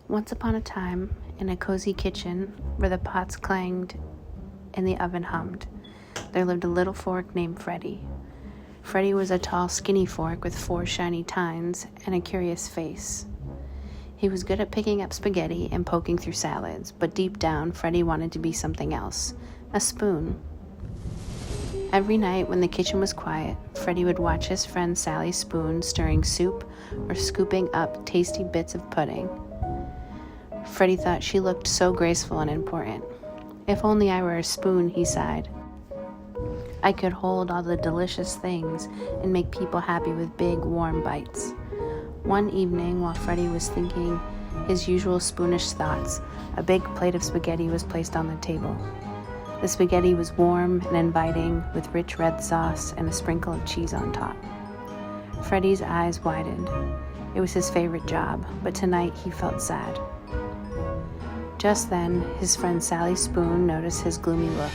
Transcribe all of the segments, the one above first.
Once upon a time, in a cozy kitchen where the pots clanged and the oven hummed, there lived a little fork named Freddy. Freddy was a tall, skinny fork with 4 shiny tines and a curious face. He was good at picking up spaghetti and poking through salads, but deep down, Freddy wanted to be something else, a spoon. Every night when the kitchen was quiet, Freddy would watch his friend Sally spoon stirring soup or scooping up tasty bits of pudding. Freddy thought she looked so graceful and important. If only I were a spoon, he sighed. I could hold all the delicious things and make people happy with big, warm bites. One evening, while Freddy was thinking his usual spoonish thoughts, a big plate of spaghetti was placed on the table. The spaghetti was warm and inviting, with rich red sauce and a sprinkle of cheese on top. Freddy's eyes widened. It was his favorite job, but tonight he felt sad. Just then, his friend Sally Spoon noticed his gloomy look.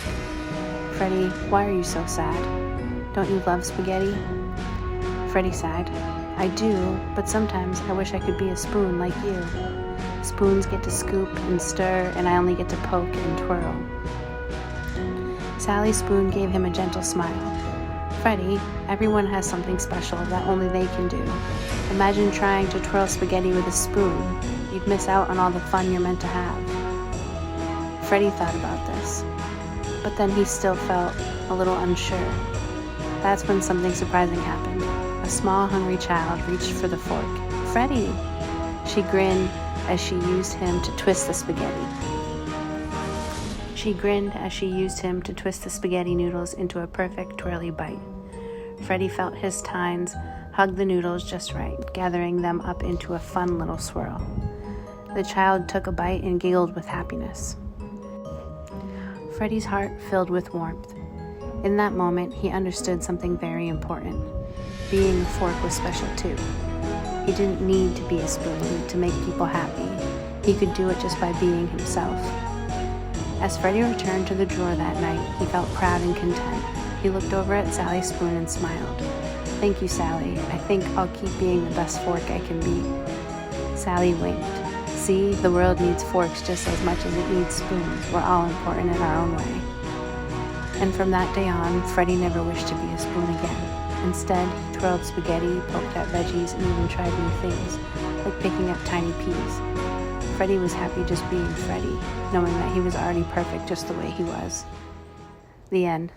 "Freddy, why are you so sad? Don't you love spaghetti?" Freddy sighed. "I do, but sometimes I wish I could be a spoon like you. Spoons get to scoop and stir, and I only get to poke and twirl." Sally Spoon gave him a gentle smile. "Freddy, everyone has something special that only they can do. Imagine trying to twirl spaghetti with a spoon. You'd miss out on all the fun you're meant to have." Freddy thought about this, but then he still felt a little unsure. That's when something surprising happened. A small, hungry child reached for the fork. "Freddy!" She grinned as she used him to twist the spaghetti. Noodles into a perfect twirly bite. Freddy felt his tines hug the noodles just right, gathering them up into a fun little swirl. The child took a bite and giggled with happiness. Freddy's heart filled with warmth. In that moment, he understood something very important. Being a fork was special too. He didn't need to be a spoon to make people happy. He could do it just by being himself. As Freddy returned to the drawer that night, he felt proud and content. He looked over at Sally Spoon and smiled. "Thank you, Sally. I think I'll keep being the best fork I can be." Sally winked. "See, the world needs forks just as much as it needs spoons. We're all important in our own way." And from that day on, Freddy never wished to be a spoon again. Instead, he twirled spaghetti, poked at veggies, and even tried new things, like picking up tiny peas. Freddy was happy just being Freddy, knowing that he was already perfect just the way he was. The end.